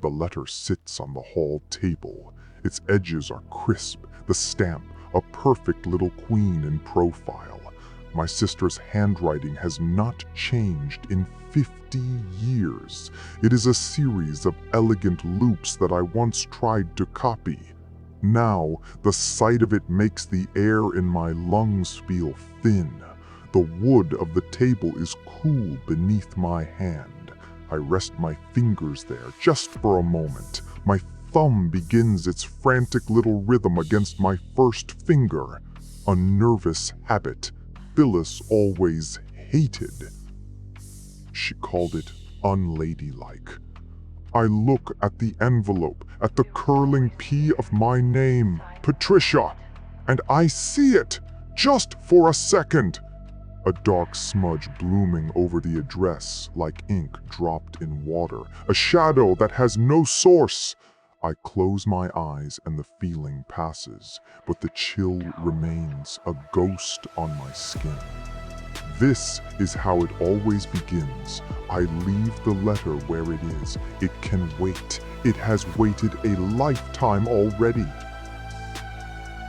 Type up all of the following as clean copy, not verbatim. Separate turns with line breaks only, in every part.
The letter sits on the hall table. Its edges are crisp, the stamp a perfect little queen in profile. My sister's handwriting has not changed in 50 years. It is a series of elegant loops that I once tried to copy. Now, the sight of it makes the air in my lungs feel thin. The wood of the table is cool beneath my hand. I rest my fingers there just for a moment. My thumb begins its frantic little rhythm against my first finger. A nervous habit Phyllis always hated. She called it unladylike. I look at the envelope, at the curling P of my name, Patricia, and I see it, just for a second. A dark smudge blooming over the address like ink dropped in water, a shadow that has no source. I close my eyes and the feeling passes, but the chill remains, a ghost on my skin. This is how it always begins. I leave the letter where it is. It can wait. It has waited a lifetime already.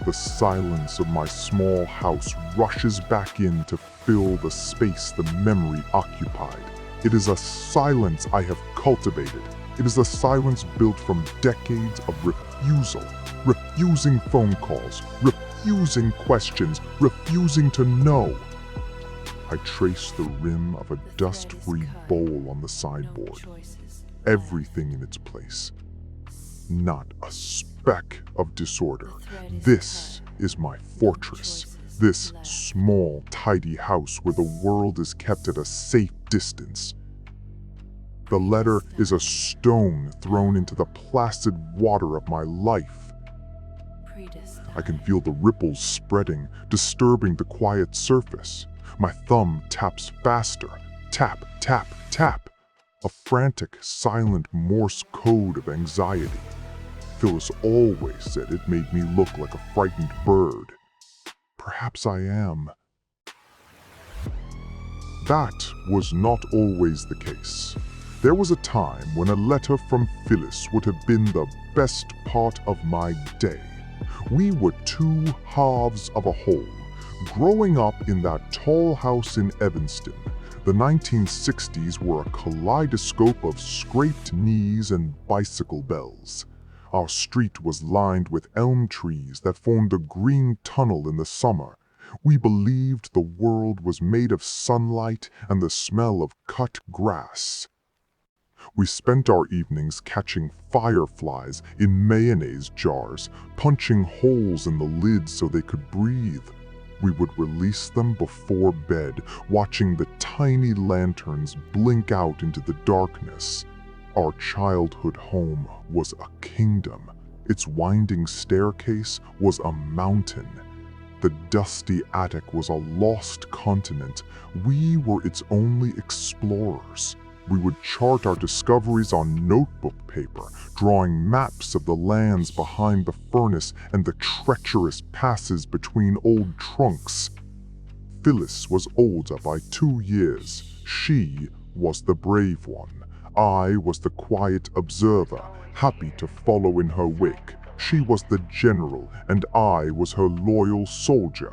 The silence of my small house rushes back in to fill the space the memory occupied. It is a silence I have cultivated. It is a silence built from decades of refusal, refusing phone calls, refusing questions, refusing to know. I trace the rim of a dust-free bowl on the sideboard. Everything in its place. Not a speck of disorder. This is my fortress. This small, tidy house where the world is kept at a safe distance. The letter is a stone thrown into the placid water of my life. I can feel the ripples spreading, disturbing the quiet surface. My thumb taps faster. Tap, tap, tap. A frantic, silent Morse code of anxiety. Phyllis always said it made me look like a frightened bird. Perhaps I am. That was not always the case. There was a time when a letter from Phyllis would have been the best part of my day. We were two halves of a whole. Growing up in that tall house in Evanston, the 1960s were a kaleidoscope of scraped knees and bicycle bells. Our street was lined with elm trees that formed a green tunnel in the summer. We believed the world was made of sunlight and the smell of cut grass. We spent our evenings catching fireflies in mayonnaise jars, punching holes in the lids so they could breathe. We would release them before bed, watching the tiny lanterns blink out into the darkness. Our childhood home was a kingdom. Its winding staircase was a mountain. The dusty attic was a lost continent. We were its only explorers. We would chart our discoveries on notebook paper, drawing maps of the lands behind the furnace and the treacherous passes between old trunks. Phyllis was older by 2 years. She was the brave one. I was the quiet observer, happy to follow in her wake. She was the general, and I was her loyal soldier.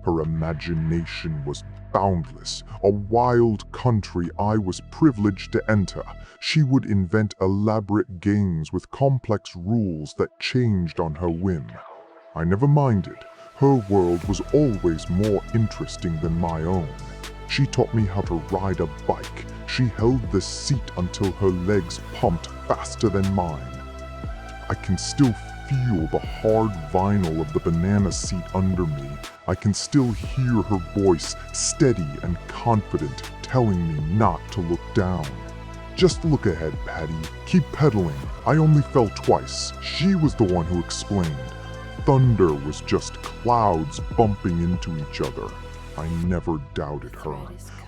Her imagination was boundless, a wild country I was privileged to enter. She would invent elaborate games with complex rules that changed on her whim. I never minded. Her world was always more interesting than my own. She taught me how to ride a bike. She held the seat until her legs pumped faster than mine. I can still feel the hard vinyl of the banana seat under me. I can still hear her voice, steady and confident, telling me not to look down. Just look ahead, Patty. Keep pedaling. I only fell twice. She was the one who explained. Thunder was just clouds bumping into each other. I never doubted her.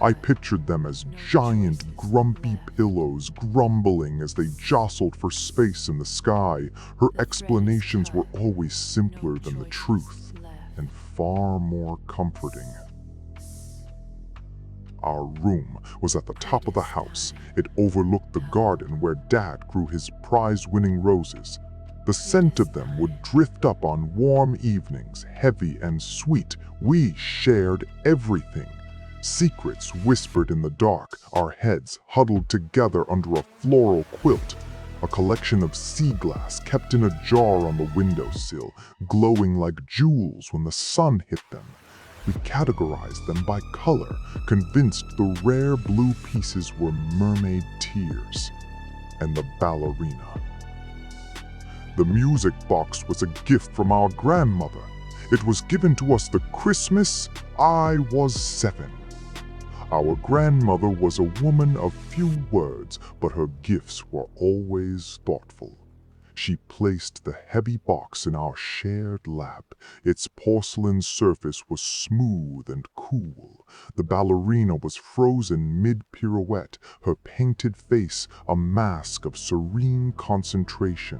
I pictured them as giant, grumpy pillows grumbling as they jostled for space in the sky. Her explanations were always simpler than the truth, and far more comforting. Our room was at the top of the house. It overlooked the garden where Dad grew his prize-winning roses. The scent of them would drift up on warm evenings, heavy and sweet. We shared everything. Secrets whispered in the dark, our heads huddled together under a floral quilt. A collection of sea glass kept in a jar on the windowsill, glowing like jewels when the sun hit them. We categorized them by color, convinced the rare blue pieces were mermaid tears. And the ballerina. The music box was a gift from our grandmother. It was given to us the Christmas I was 7. Our grandmother was a woman of few words, but her gifts were always thoughtful. She placed the heavy box in our shared lap. Its porcelain surface was smooth and cool. The ballerina was frozen mid-pirouette, her painted face a mask of serene concentration.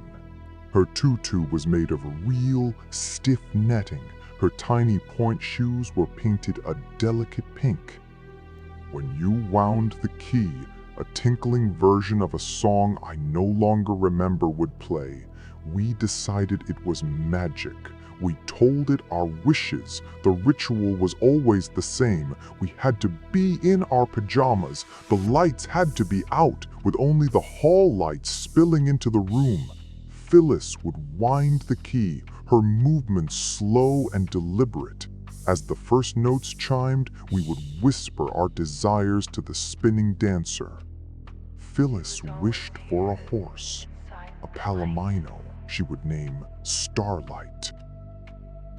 Her tutu was made of real, stiff netting. Her tiny point shoes were painted a delicate pink. When you wound the key, a tinkling version of a song I no longer remember would play. We decided it was magic. We told it our wishes. The ritual was always the same. We had to be in our pajamas. The lights had to be out, with only the hall lights spilling into the room. Phyllis would wind the key, her movements slow and deliberate. As the first notes chimed, we would whisper our desires to the spinning dancer. Phyllis wished for a horse, a palomino she would name Starlight.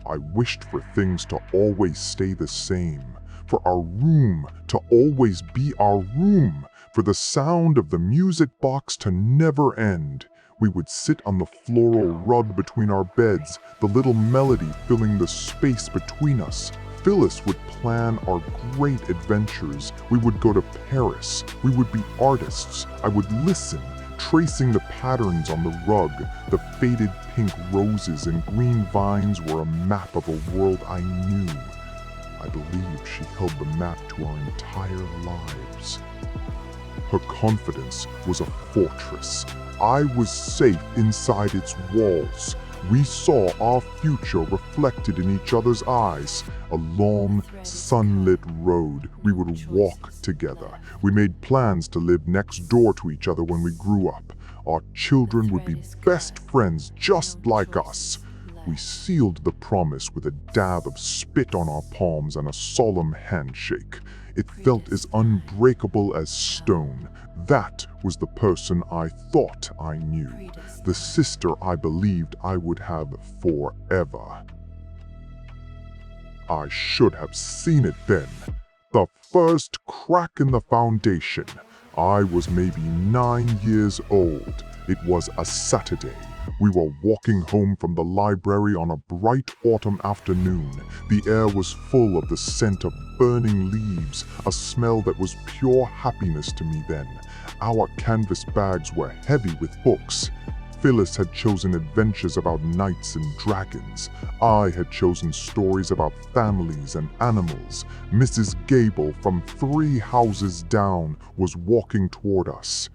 I wished for things to always stay the same, for our room to always be our room, for the sound of the music box to never end. We would sit on the floral rug between our beds, the little melody filling the space between us. Phyllis would plan our great adventures. We would go to Paris. We would be artists. I would listen, tracing the patterns on the rug. The faded pink roses and green vines were a map of a world I knew. I believe she held the map to our entire lives. Her confidence was a fortress. I was safe inside its walls. We saw our future reflected in each other's eyes. A long, sunlit road. We would walk together. We made plans to live next door to each other when we grew up. Our children would be best friends just like us. We sealed the promise with a dab of spit on our palms and a solemn handshake. It felt as unbreakable as stone. That was the person I thought I knew, the sister I believed I would have forever. I should have seen it then. The first crack in the foundation. I was maybe 9 years old. It was a Saturday. We were walking home from the library on a bright autumn afternoon. The air was full of the scent of burning leaves, a smell that was pure happiness to me then. Our canvas bags were heavy with books. Phyllis had chosen adventures about knights and dragons. I had chosen stories about families and animals. Mrs. Gable from 3 houses down was walking toward us.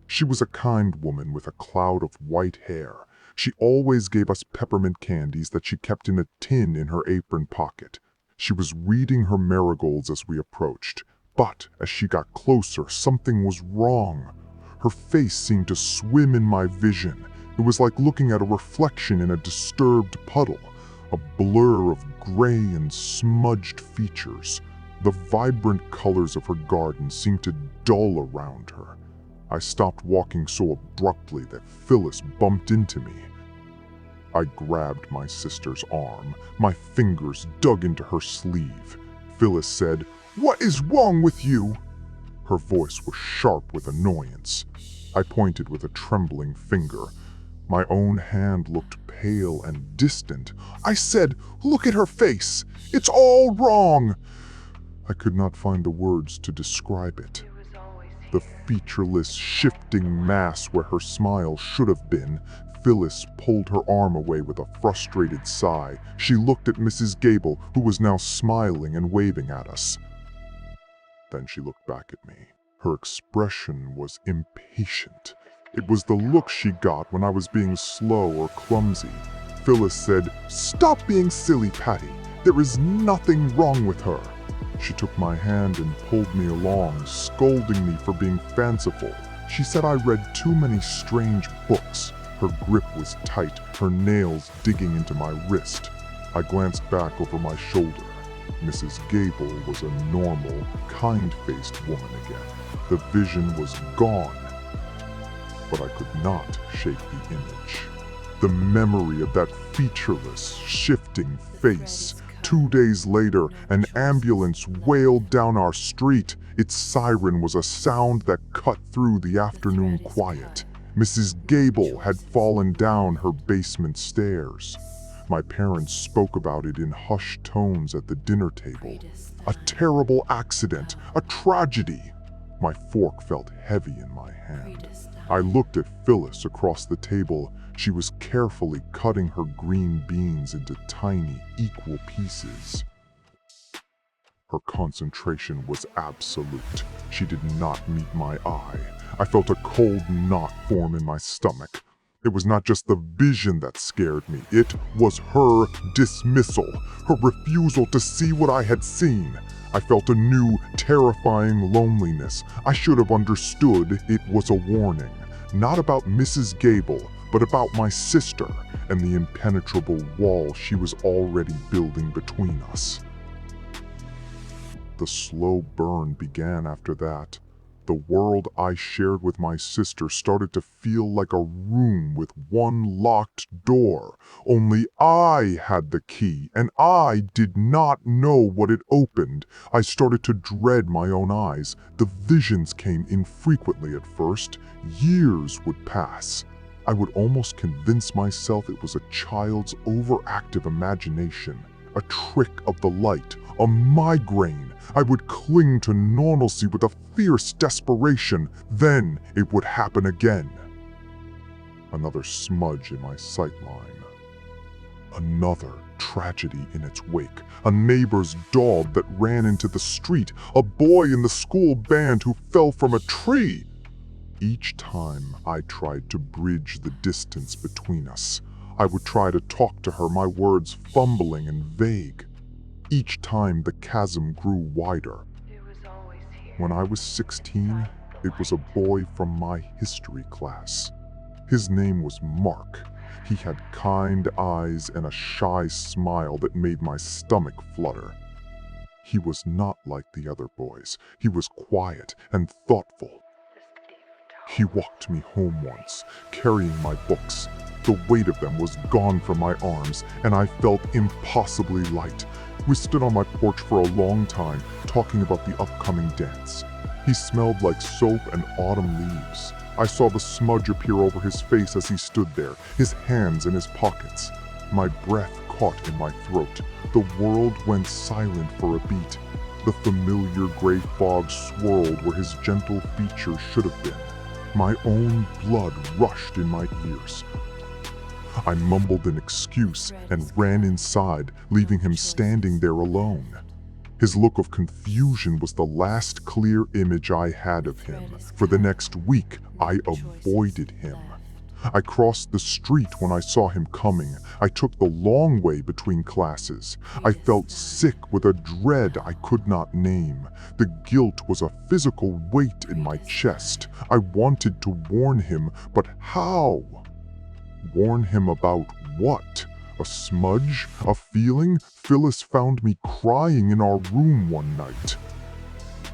She was a kind woman with a cloud of white hair. She always gave us peppermint candies that she kept in a tin in her apron pocket. She was reading her marigolds as we approached, but as she got closer, something was wrong. Her face seemed to swim in my vision. It was like looking at a reflection in a disturbed puddle, a blur of gray and smudged features. The vibrant colors of her garden seemed to dull around her. I stopped walking so abruptly that Phyllis bumped into me. I grabbed my sister's arm. My fingers dug into her sleeve. Phyllis said, "What is wrong with you?" Her voice was sharp with annoyance. I pointed with a trembling finger. My own hand looked pale and distant. I said, "Look at her face! It's all wrong!" I could not find the words to describe it. The featureless, shifting mass where her smile should have been. Phyllis pulled her arm away with a frustrated sigh. She looked at Mrs. Gable, who was now smiling and waving at us. Then she looked back at me. Her expression was impatient. It was the look she got when I was being slow or clumsy. Phyllis said, "Stop being silly, Patty. There is nothing wrong with her." She took my hand and pulled me along, scolding me for being fanciful. She said I read too many strange books. Her grip was tight, her nails digging into my wrist. I glanced back over my shoulder. Mrs. Gable was a normal, kind-faced woman again. The vision was gone, but I could not shake the image. The memory of that featureless, shifting face. 2 days later, an ambulance wailed down our street. Its siren was a sound that cut through the afternoon quiet. Mrs. Gable had fallen down her basement stairs. My parents spoke about it in hushed tones at the dinner table. A terrible accident, a tragedy. My fork felt heavy in my hand. I looked at Phyllis across the table. She was carefully cutting her green beans into tiny, equal pieces. Her concentration was absolute. She did not meet my eye. I felt a cold knot form in my stomach. It was not just the vision that scared me. It was her dismissal, her refusal to see what I had seen. I felt a new, terrifying loneliness. I should have understood it was a warning. Not about Mrs. Gable, but about my sister and the impenetrable wall she was already building between us. The slow burn began after that. The world I shared with my sister started to feel like a room with one locked door. Only I had the key, and I did not know what it opened. I started to dread my own eyes. The visions came infrequently at first. Years would pass. I would almost convince myself it was a child's overactive imagination, a trick of the light, a migraine. I would cling to normalcy with a fierce desperation. Then it would happen again. Another smudge in my sightline. Another tragedy in its wake. A neighbor's dog that ran into the street. A boy in the school band who fell from a tree. Each time I tried to bridge the distance between us. I would try to talk to her, my words fumbling and vague. Each time the chasm grew wider. When I was 16, it was a boy from my history class. His name was Mark. He had kind eyes and a shy smile that made my stomach flutter. He was not like the other boys. He was quiet and thoughtful. He walked me home once, carrying my books. The weight of them was gone from my arms, and I felt impossibly light. We stood on my porch for a long time, talking about the upcoming dance. He smelled like soap and autumn leaves. I saw the smudge appear over his face as he stood there, his hands in his pockets. My breath caught in my throat. The world went silent for a beat. The familiar gray fog swirled where his gentle features should have been. My own blood rushed in my ears. I mumbled an excuse and ran inside, leaving him standing there alone. His look of confusion was the last clear image I had of him. For the next week, I avoided him. I crossed the street when I saw him coming. I took the long way between classes. I felt sick with a dread I could not name. The guilt was a physical weight in my chest. I wanted to warn him, but how? Warn him about what? A smudge? A feeling? Phyllis found me crying in our room one night.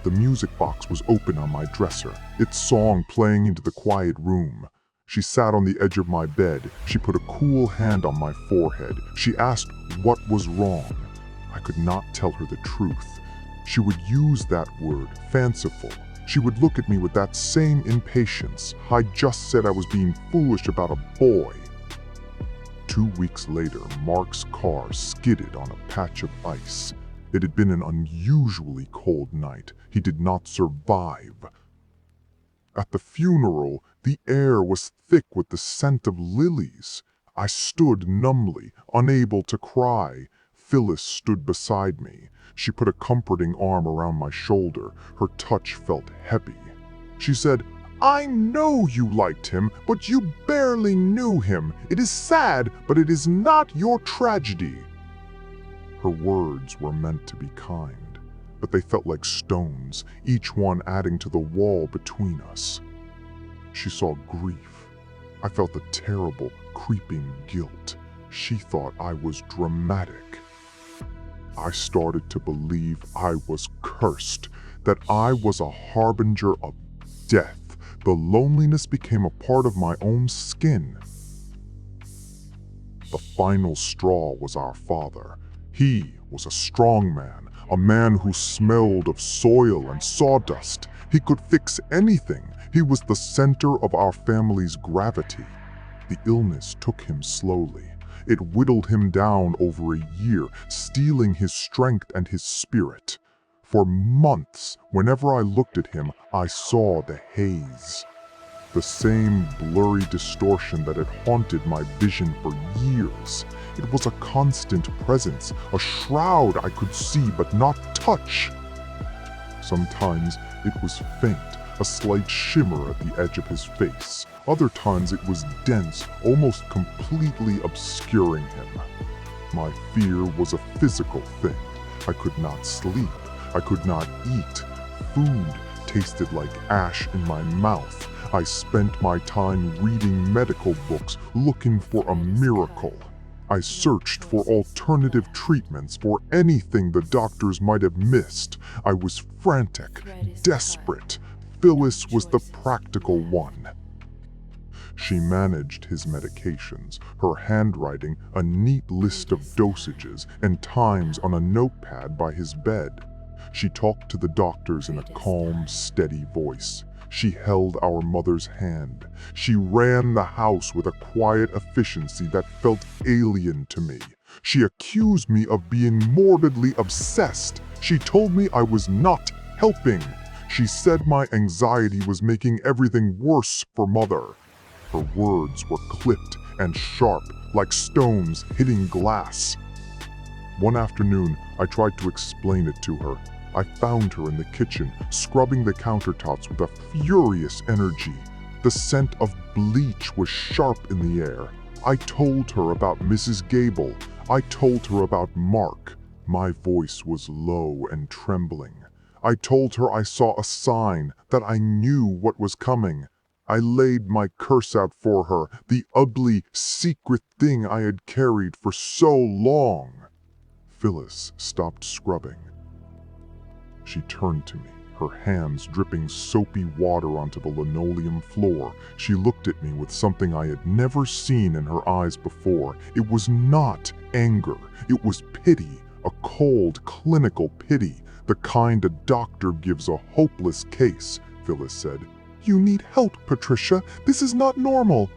The music box was open on my dresser, its song playing into the quiet room. She sat on the edge of my bed. She put a cool hand on my forehead. She asked what was wrong. I could not tell her the truth. She would use that word, fanciful. She would look at me with that same impatience. I just said I was being foolish about a boy. 2 weeks later, Mark's car skidded on a patch of ice. It had been an unusually cold night. He did not survive. At the funeral, the air was thick with the scent of lilies. I stood numbly, unable to cry. Phyllis stood beside me. She put a comforting arm around my shoulder. Her touch felt heavy. She said, "I know you liked him, but you barely knew him. It is sad, but it is not your tragedy." Her words were meant to be kind, but they felt like stones, each one adding to the wall between us. She saw grief. I felt a terrible, creeping guilt. She thought I was dramatic. I started to believe I was cursed, that I was a harbinger of death. The loneliness became a part of my own skin. The final straw was our father. He was a strong man, a man who smelled of soil and sawdust. He could fix anything. He was the center of our family's gravity. The illness took him slowly. It whittled him down over a year, stealing his strength and his spirit. For months, whenever I looked at him, I saw the haze. The same blurry distortion that had haunted my vision for years. It was a constant presence, a shroud I could see but not touch. Sometimes it was faint, a slight shimmer at the edge of his face. Other times it was dense, almost completely obscuring him. My fear was a physical thing. I could not sleep. I could not eat. Food tasted like ash in my mouth. I spent my time reading medical books, looking for a miracle. I searched for alternative treatments, for anything the doctors might have missed. I was frantic, desperate. Phyllis was the practical one. She managed his medications, her handwriting a neat list of dosages and times on a notepad by his bed. She talked to the doctors in a calm, steady voice. She held our mother's hand. She ran the house with a quiet efficiency that felt alien to me. She accused me of being morbidly obsessed. She told me I was not helping. She said my anxiety was making everything worse for Mother. Her words were clipped and sharp, like stones hitting glass. One afternoon, I tried to explain it to her. I found her in the kitchen, scrubbing the countertops with a furious energy. The scent of bleach was sharp in the air. I told her about Mrs. Gable. I told her about Mark. My voice was low and trembling. I told her I saw a sign, that I knew what was coming. I laid my curse out for her, the ugly, secret thing I had carried for so long. Phyllis stopped scrubbing. She turned to me, her hands dripping soapy water onto the linoleum floor. She looked at me with something I had never seen in her eyes before. It was not anger. It was pity, a cold, clinical pity, the kind a doctor gives a hopeless case. Phyllis said, "You need help, Patricia. This is not normal."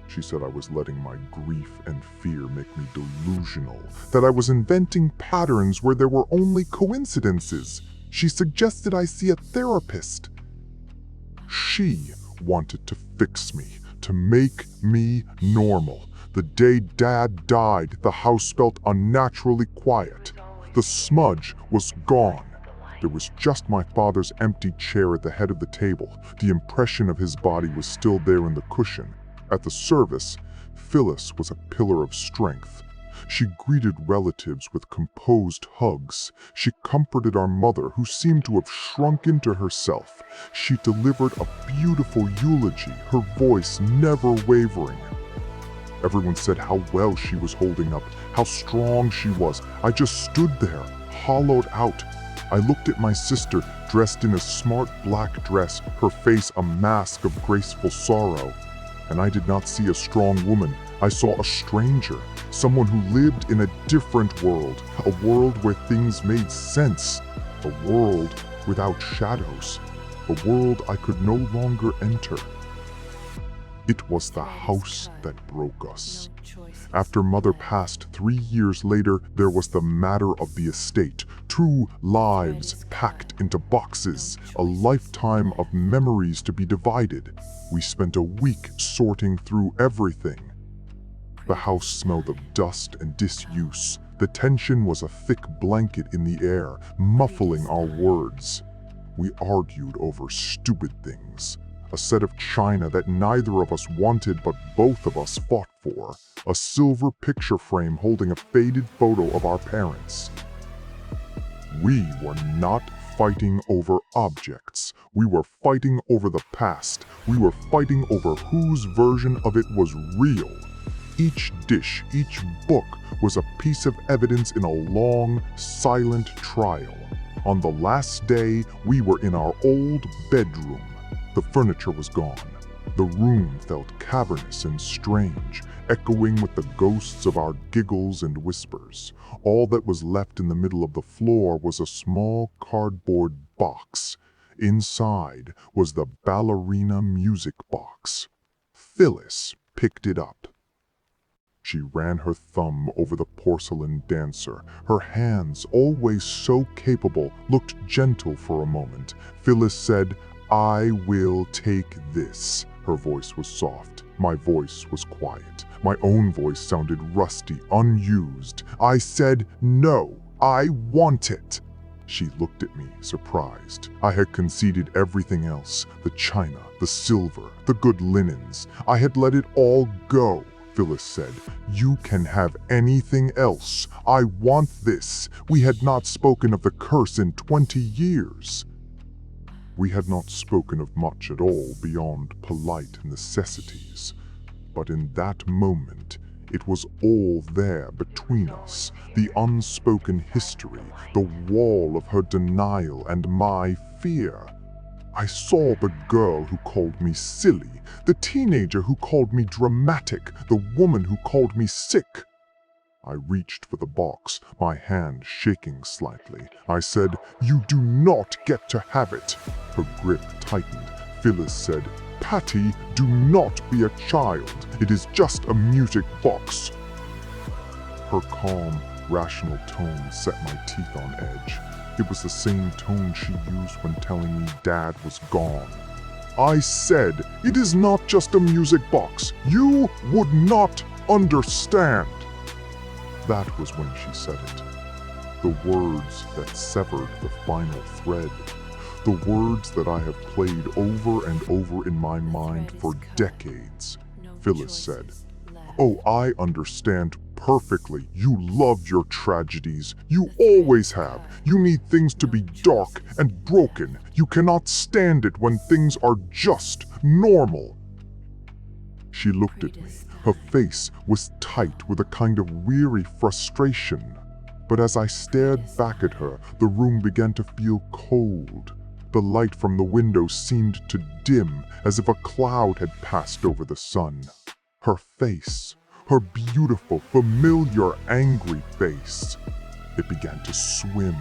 She said I was letting my grief and fear make me delusional, that I was inventing patterns where there were only coincidences. She suggested I see a therapist. She wanted to fix me, to make me normal. The day Dad died, the house felt unnaturally quiet. The smudge was gone. There was just my father's empty chair at the head of the table. The impression of his body was still there in the cushion. At the service, Phyllis was a pillar of strength. She greeted relatives with composed hugs. She comforted our mother, who seemed to have shrunk into herself. She delivered a beautiful eulogy, her voice never wavering. Everyone said how well she was holding up, how strong she was. I just stood there, hollowed out. I looked at my sister, dressed in a smart black dress, her face a mask of graceful sorrow. And I did not see a strong woman. I saw a stranger, someone who lived in a different world, a world where things made sense, a world without shadows, a world I could no longer enter. It was the house that broke us. After Mother passed 3 years later, there was the matter of the estate. 2 lives packed into boxes, a lifetime of memories to be divided. We spent a week sorting through everything. The house smelled of dust and disuse. The tension was a thick blanket in the air, muffling our words. We argued over stupid things. A set of china that neither of us wanted but both of us fought for. A silver picture frame holding a faded photo of our parents. We were not fighting over objects. We were fighting over the past. We were fighting over whose version of it was real. Each dish, each book was a piece of evidence in a long, silent trial. On the last day, we were in our old bedroom. The furniture was gone. The room felt cavernous and strange, echoing with the ghosts of our giggles and whispers. All that was left in the middle of the floor was a small cardboard box. Inside was the ballerina music box. Phyllis picked it up. She ran her thumb over the porcelain dancer. Her hands, always so capable, looked gentle for a moment. Phyllis said, "I will take this." Her voice was soft. My voice was quiet. My own voice sounded rusty, unused. I said, "No, I want it." She looked at me, surprised. I had conceded everything else, the china, the silver, the good linens. I had let it all go. Phyllis said, "You can have anything else. I want this." We had not spoken of the curse in 20 years. We had not spoken of much at all beyond polite necessities. But in that moment, it was all there between us, the unspoken history, the wall of her denial and my fear. I saw the girl who called me silly, the teenager who called me dramatic, the woman who called me sick. I reached for the box, my hand shaking slightly. I said, "You do not get to have it." Her grip tightened. Phyllis said, "Patty, do not be a child. It is just a music box." Her calm, rational tone set my teeth on edge. It was the same tone she used when telling me Dad was gone. I said, "It is not just a music box. You would not understand." That was when she said it. The words that severed the final thread. The words that I have played over and over in my mind for decades. Phyllis said, "Oh, I understand perfectly. You love your tragedies. You always have. You need things to be dark and broken. You cannot stand it when things are just normal." She looked at me. Her face was tight with a kind of weary frustration. But as I stared back at her, the room began to feel cold. The light from the window seemed to dim, as if a cloud had passed over the sun. Her face, her beautiful, familiar, angry face, it began to swim,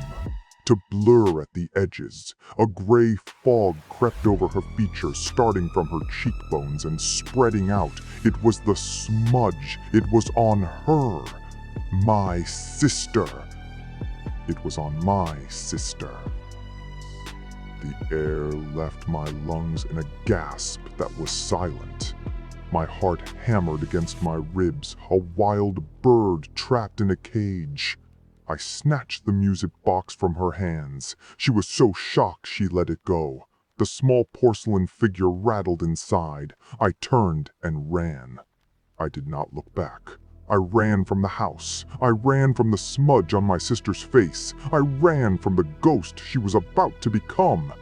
to blur at the edges. A gray fog crept over her features, starting from her cheekbones and spreading out. It was the smudge. It was on her. My sister. It was on my sister. The air left my lungs in a gasp that was silent. My heart hammered against my ribs, a wild bird trapped in a cage. I snatched the music box from her hands. She was so shocked she let it go. The small porcelain figure rattled inside. I turned and ran. I did not look back. I ran from the house. I ran from the smudge on my sister's face. I ran from the ghost she was about to become.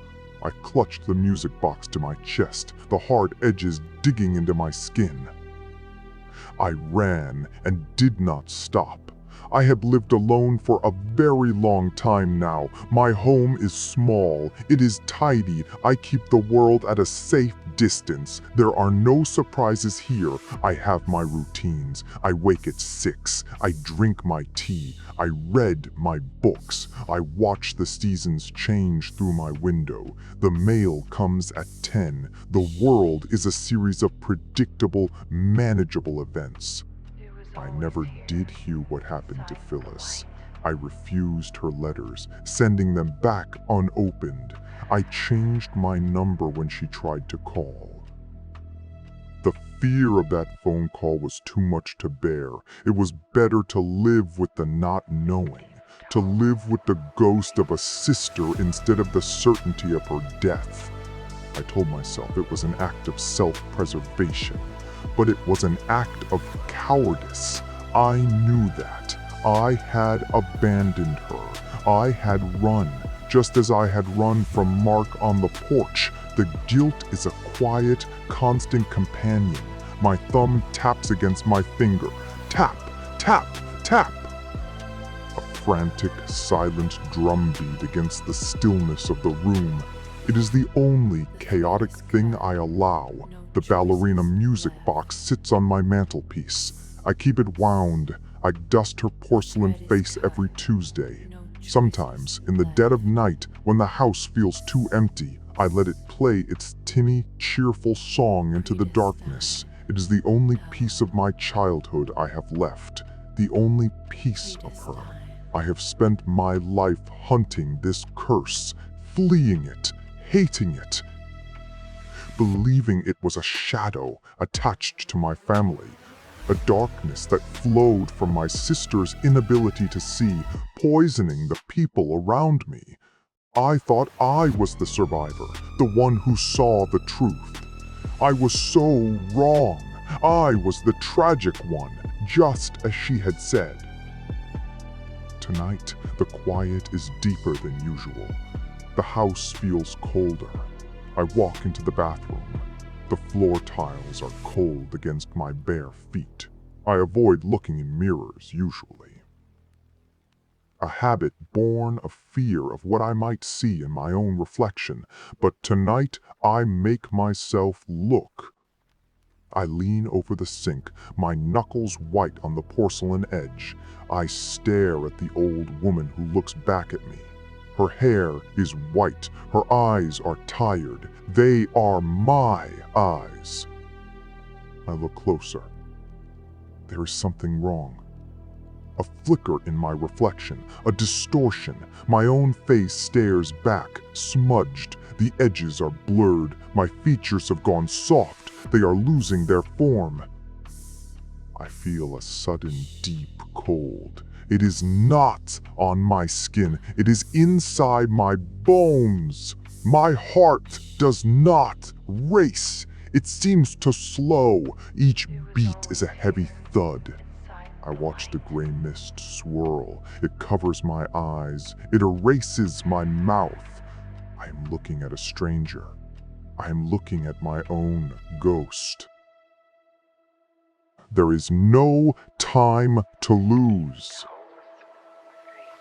I clutched the music box to my chest, the hard edges digging into my skin. I ran and did not stop. I have lived alone for a very long time now. My home is small. It is tidy. I keep the world at a safe distance. There are no surprises here. I have my routines. I wake at 6. I drink my tea. I read my books. I watch the seasons change through my window. The mail comes at 10. The world is a series of predictable, manageable events. I never did hear what happened to Phyllis. I refused her letters, sending them back unopened. I changed my number when she tried to call. The fear of that phone call was too much to bear. It was better to live with the not knowing, to live with the ghost of a sister instead of the certainty of her death. I told myself it was an act of self-preservation, but it was an act of cowardice. I knew that. I had abandoned her. I had run, just as I had run from Mark on the porch. The guilt is a quiet, constant companion. My thumb taps against my finger. Tap, tap, tap. A frantic, silent drumbeat against the stillness of the room. It is the only chaotic thing I allow. The ballerina music box sits on my mantelpiece. I keep it wound. I dust her porcelain face every Tuesday. Sometimes, in the dead of night, when the house feels too empty, I let it play its tinny, cheerful song into the darkness. It is the only piece of my childhood I have left, the only piece of her. I have spent my life hunting this curse, fleeing it, hating it, believing it was a shadow attached to my family, a darkness that flowed from my sister's inability to see, poisoning the people around me. I thought I was the survivor, the one who saw the truth. I was so wrong. I was the tragic one, just as she had said. Tonight, the quiet is deeper than usual. The house feels colder. I walk into the bathroom. The floor tiles are cold against my bare feet. I avoid looking in mirrors, usually. A habit born of fear of what I might see in my own reflection, but tonight I make myself look. I lean over the sink, my knuckles white on the porcelain edge. I stare at the old woman who looks back at me. Her hair is white, her eyes are tired. They are my eyes. I look closer. There is something wrong. A flicker in my reflection, a distortion. My own face stares back, smudged. The edges are blurred. My features have gone soft. They are losing their form. I feel a sudden deep cold. It is not on my skin. It is inside my bones. My heart does not race. It seems to slow. Each beat is a heavy thud. I watch the gray mist swirl. It covers my eyes. It erases my mouth. I am looking at a stranger. I am looking at my own ghost. There is no time to lose.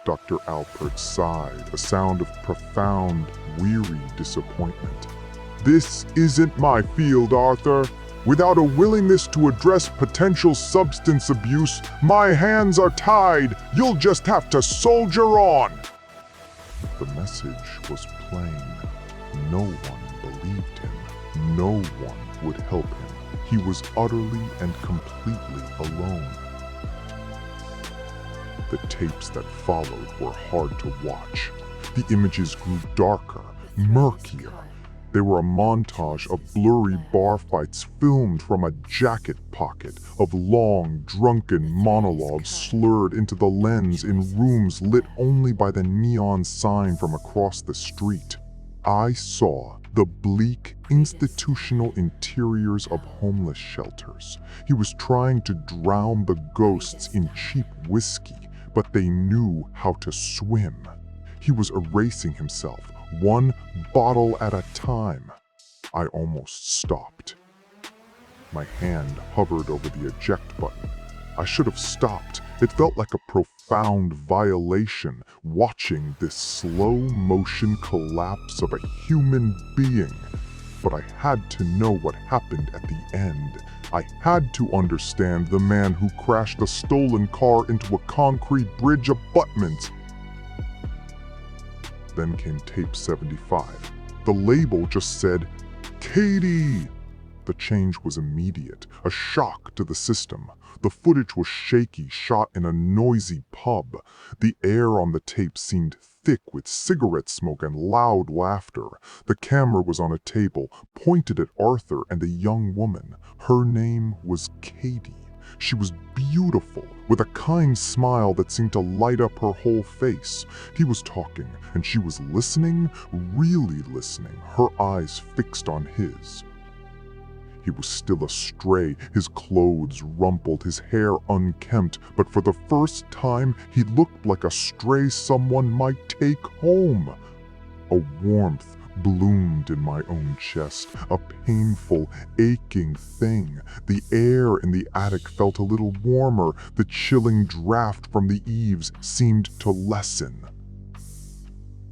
Dr. Alpert sighed, a sound of profound, weary disappointment. This isn't my field, Arthur. Without a willingness to address potential substance abuse, my hands are tied. You'll just have to soldier on. The message was plain. No one believed him. No one would help him. He was utterly and completely alone. The tapes that followed were hard to watch. The images grew darker, murkier. They were a montage of blurry bar fights filmed from a jacket pocket, of long, drunken monologues slurred into the lens in rooms lit only by the neon sign from across the street. I saw the bleak, institutional interiors of homeless shelters. He was trying to drown the ghosts in cheap whiskey, but they knew how to swim. He was erasing himself, one bottle at a time. I almost stopped. My hand hovered over the eject button. I should have stopped. It felt like a profound violation, watching this slow-motion collapse of a human being. But I had to know what happened at the end. I had to understand the man who crashed a stolen car into a concrete bridge abutment. Then came tape 75. The label just said, Katie! The change was immediate, a shock to the system. The footage was shaky, shot in a noisy pub. The air on the tape seemed thick with cigarette smoke and loud laughter. The camera was on a table, pointed at Arthur and a young woman. Her name was Katie. She was beautiful, with a kind smile that seemed to light up her whole face. He was talking, and she was listening, really listening, her eyes fixed on his. He was still astray, his clothes rumpled, his hair unkempt, but for the first time he looked like a stray someone might take home. A warmth bloomed in my own chest, a painful, aching thing. The air in the attic felt a little warmer, the chilling draft from the eaves seemed to lessen.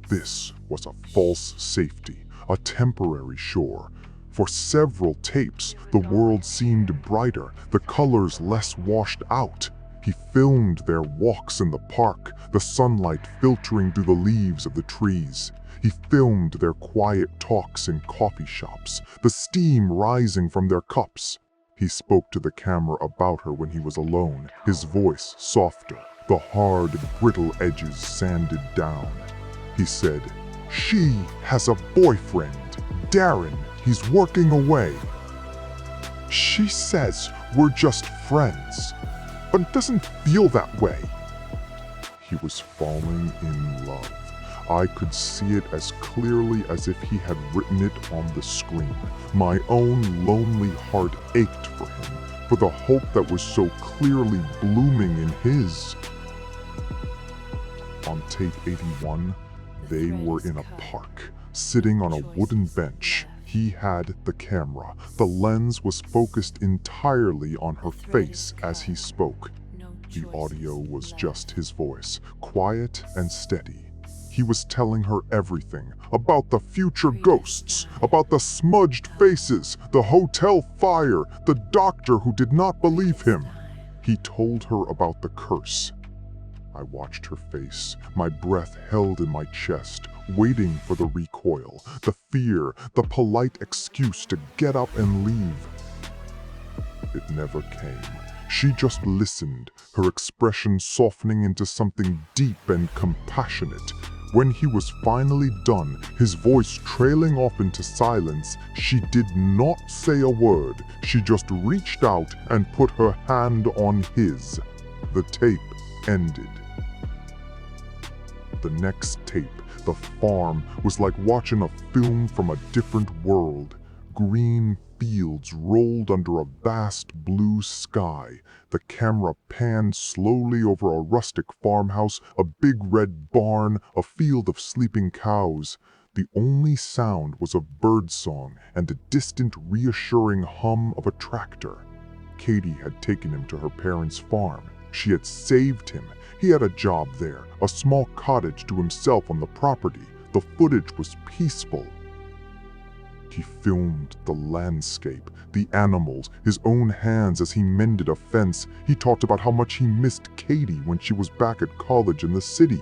This was a false safety, a temporary shore. For several tapes, the world seemed brighter, the colors less washed out. He filmed their walks in the park, the sunlight filtering through the leaves of the trees. He filmed their quiet talks in coffee shops, the steam rising from their cups. He spoke to the camera about her when he was alone, his voice softer, the hard, brittle edges sanded down. He said, "She has a boyfriend, Darren. He's working away. She says we're just friends, but it doesn't feel that way." He was falling in love. I could see it as clearly as if he had written it on the screen. My own lonely heart ached for him, for the hope that was so clearly blooming in his. On tape 81, they were in a park, sitting on a wooden bench. He had the camera. The lens was focused entirely on her face as he spoke. The audio was just his voice, quiet and steady. He was telling her everything, about the future ghosts, about the smudged faces, the hotel fire, the doctor who did not believe him. He told her about the curse. I watched her face, my breath held in my chest, waiting for the recoil, the fear, the polite excuse to get up and leave. It never came. She just listened, her expression softening into something deep and compassionate. When he was finally done, his voice trailing off into silence, she did not say a word. She just reached out and put her hand on his. The tape ended. The next tape, the farm, was like watching a film from a different world. Green fields rolled under a vast blue sky. The camera panned slowly over a rustic farmhouse, a big red barn, a field of sleeping cows. The only sound was of birdsong and a distant, reassuring hum of a tractor. Katie had taken him to her parents' farm. She had saved him. He had a job there, a small cottage to himself on the property. The footage was peaceful. He filmed the landscape, the animals, his own hands as he mended a fence. He talked about how much he missed Katie when she was back at college in the city.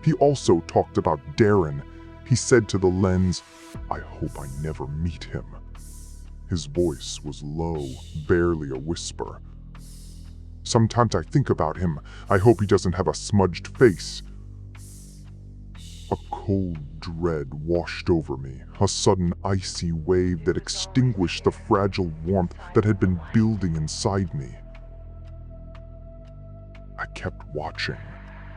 He also talked about Darren. He said to the lens, "I hope I never meet him." His voice was low, barely a whisper. "Sometimes I think about him. I hope he doesn't have a smudged face." A cold dread washed over me, a sudden icy wave that extinguished the fragile warmth that had been building inside me. I kept watching.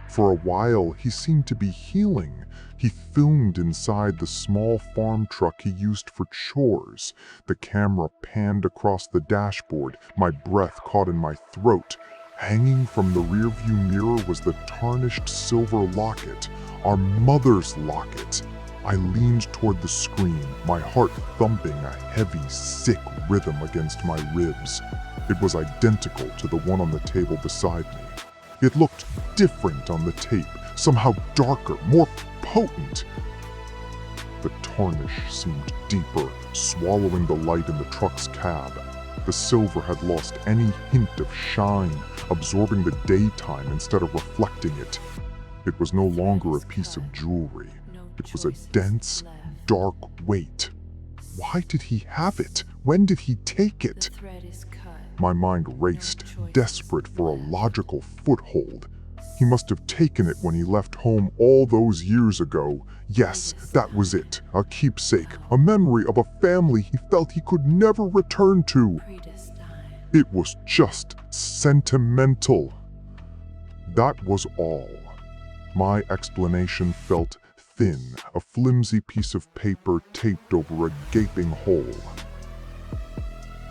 For a while, he seemed to be healing. He filmed inside the small farm truck he used for chores. The camera panned across the dashboard, my breath caught in my throat. Hanging from the rearview mirror was the tarnished silver locket, our mother's locket. I leaned toward the screen, my heart thumping a heavy, sick rhythm against my ribs. It was identical to the one on the table beside me. It looked different on the tape, somehow darker, more potent. The tarnish seemed deeper, swallowing the light in the truck's cab. The silver had lost any hint of shine, absorbing the daytime instead of reflecting it. It was no longer a piece of jewelry. It was a dense, dark weight. Why did he have it? When did he take it? My mind raced, desperate for a logical foothold. He must have taken it when he left home all those years ago. Yes, that was it. A keepsake, a memory of a family he felt he could never return to. It was just sentimental. That was all. My explanation felt thin, a flimsy piece of paper taped over a gaping hole.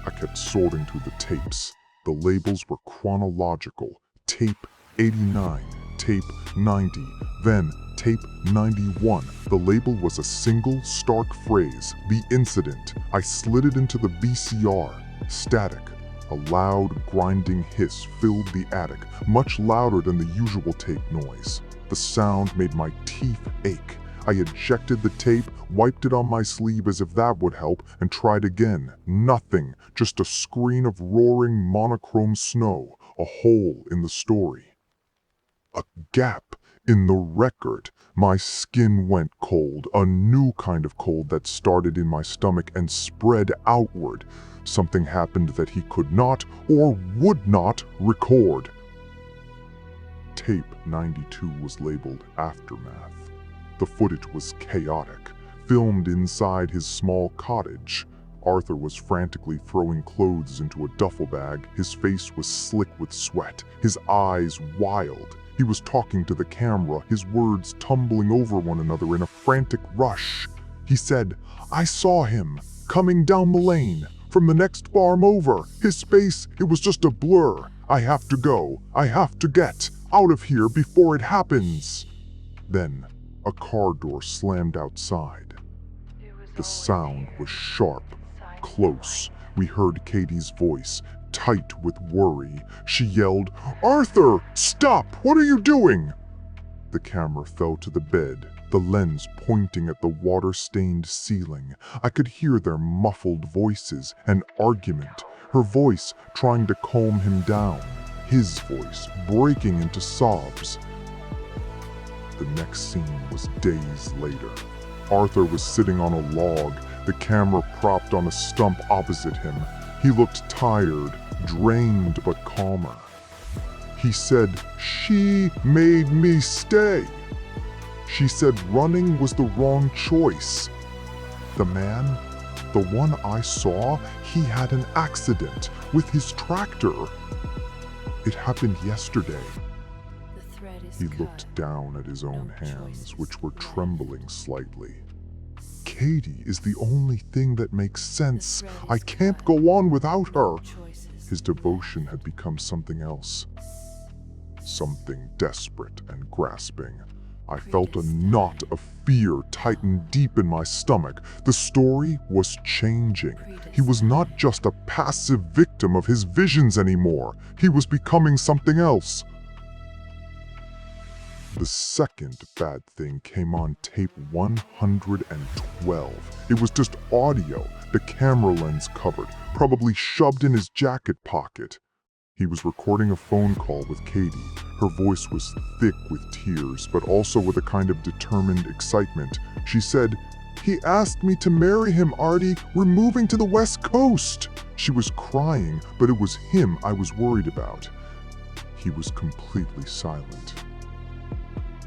I kept sorting through the tapes. The labels were chronological. Tape 89, tape 90, then tape 91. The label was a single, stark phrase, the incident. I slid it into the VCR. Static. A loud, grinding hiss filled the attic, much louder than the usual tape noise. The sound made my teeth ache. I ejected the tape, wiped it on my sleeve as if that would help, and tried again. Nothing, just a screen of roaring monochrome snow, a hole in the story. A gap in the record. My skin went cold, a new kind of cold that started in my stomach and spread outward. Something happened that he could not or would not record. Tape 92 was labeled Aftermath. The footage was chaotic, filmed inside his small cottage. Arthur was frantically throwing clothes into a duffel bag. His face was slick with sweat, his eyes wild. He was talking to the camera, his words tumbling over one another in a frantic rush. He said, "I saw him, coming down the lane, from the next farm over. His face, it was just a blur. I have to go. I have to get out of here before it happens." Then, a car door slammed outside. The sound was sharp, close. We heard Katie's voice, tight with worry. She yelled, "Arthur, stop! What are you doing?" The camera fell to the bed, the lens pointing at the water-stained ceiling. I could hear their muffled voices, an argument, her voice trying to calm him down, his voice breaking into sobs. The next scene was days later. Arthur was sitting on a log, the camera propped on a stump opposite him. He looked tired, drained but calmer. He said, "She made me stay. She said running was the wrong choice. The man, the one I saw, he had an accident with his tractor. It happened yesterday." He looked down at his own hands, which were trembling slightly. "Katie is the only thing that makes sense. I can't go on without her." His devotion had become something else. Something desperate and grasping. I felt a knot of fear tighten deep in my stomach. The story was changing. He was not just a passive victim of his visions anymore. He was becoming something else. The second bad thing came on tape 112. It was just audio, the camera lens covered, probably shoved in his jacket pocket. He was recording a phone call with Katie. Her voice was thick with tears, but also with a kind of determined excitement. She said, "He asked me to marry him, Artie. We're moving to the West Coast." She was crying, but it was him I was worried about. He was completely silent.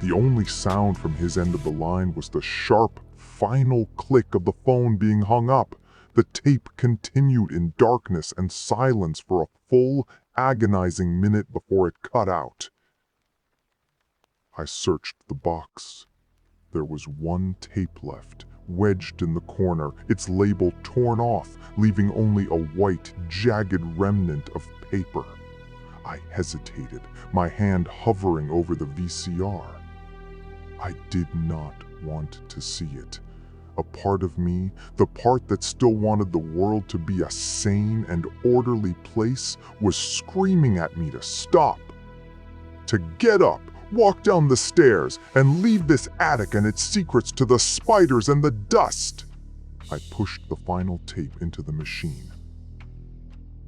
The only sound from his end of the line was the sharp, final click of the phone being hung up. The tape continued in darkness and silence for a full, agonizing minute before it cut out. I searched the box. There was one tape left, wedged in the corner, its label torn off, leaving only a white, jagged remnant of paper. I hesitated, my hand hovering over the VCR. I did not want to see it. A part of me, the part that still wanted the world to be a sane and orderly place, was screaming at me to stop. To get up, walk down the stairs, and leave this attic and its secrets to the spiders and the dust. I pushed the final tape into the machine.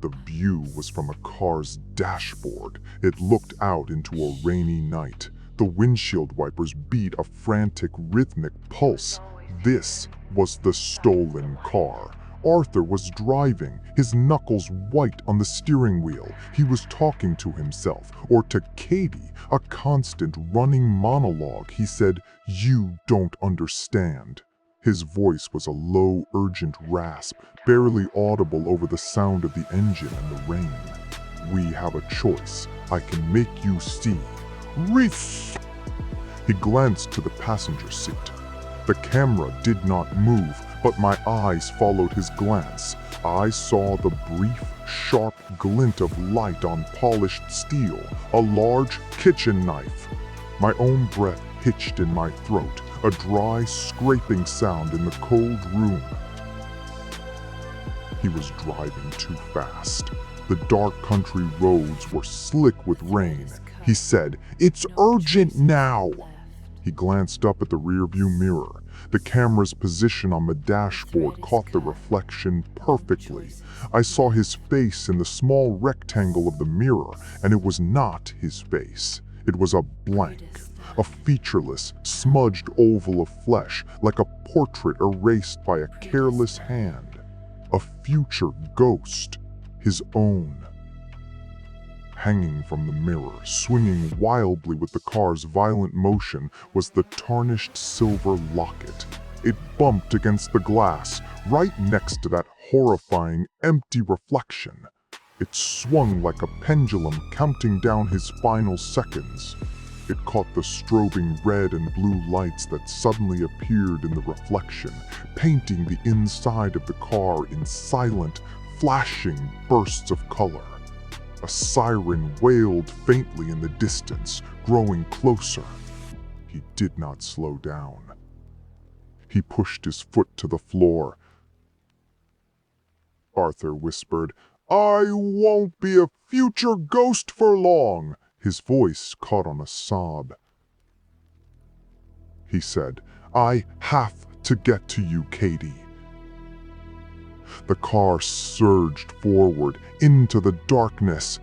The view was from a car's dashboard. It looked out into a rainy night. The windshield wipers beat a frantic, rhythmic pulse. This was the stolen car. Arthur was driving, his knuckles white on the steering wheel. He was talking to himself, or to Katie, a constant running monologue. He said, "You don't understand." His voice was a low, urgent rasp, barely audible over the sound of the engine and the rain. "We have a choice. I can make you see." Reese! He glanced to the passenger seat. The camera did not move, but my eyes followed his glance. I saw the brief, sharp glint of light on polished steel, a large kitchen knife. My own breath hitched in my throat, a dry, scraping sound in the cold room. He was driving too fast. The dark country roads were slick with rain. He said, "It's urgent now." He glanced up at the rearview mirror. The camera's position on the dashboard caught the reflection perfectly. I saw his face in the small rectangle of the mirror, and it was not his face. It was a blank, a featureless, smudged oval of flesh, like a portrait erased by a careless hand. A future ghost, his own. Hanging from the mirror, swinging wildly with the car's violent motion, was the tarnished silver locket. It bumped against the glass, right next to that horrifying, empty reflection. It swung like a pendulum, counting down his final seconds. It caught the strobing red and blue lights that suddenly appeared in the reflection, painting the inside of the car in silent, flashing bursts of color. A siren wailed faintly in the distance, growing closer. He did not slow down. He pushed his foot to the floor. Arthur whispered, "I won't be a future ghost for long." His voice caught on a sob. He said, "I have to get to you, Katie." The car surged forward into the darkness.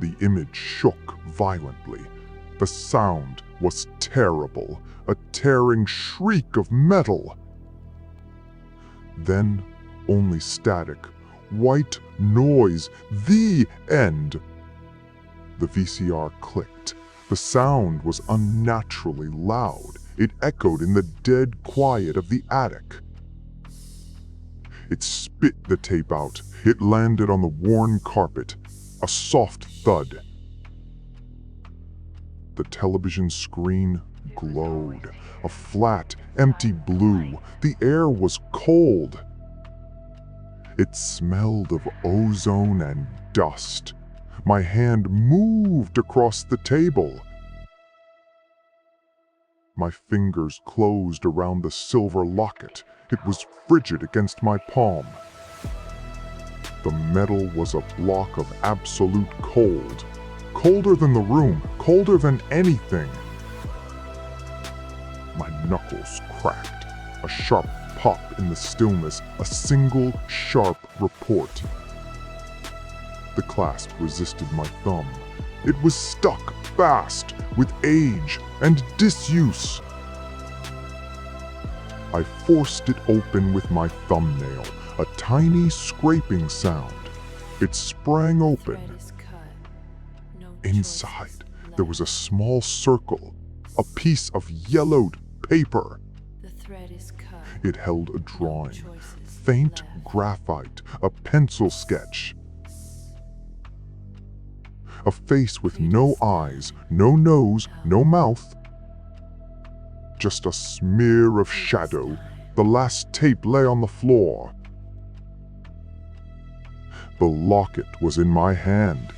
The image shook violently. The sound was terrible, a tearing shriek of metal. Then only static, white noise, the end. The VCR clicked. The sound was unnaturally loud. It echoed in the dead quiet of the attic. It spit the tape out. It landed on the worn carpet. A soft thud. The television screen glowed. A flat, empty blue. The air was cold. It smelled of ozone and dust. My hand moved across the table. My fingers closed around the silver locket. It was frigid against my palm. The metal was a block of absolute cold. Colder than the room, colder than anything. My knuckles cracked. A sharp pop in the stillness, a single sharp report. The clasp resisted my thumb. It was stuck fast with age and disuse. I forced it open with my thumbnail, a tiny scraping sound. It sprang open. Inside, there was a small circle, a piece of yellowed paper. It held a drawing, faint graphite, a pencil sketch. A face with no eyes, no nose, no mouth. Just a smear of shadow. The last tape lay on the floor. The locket was in my hand.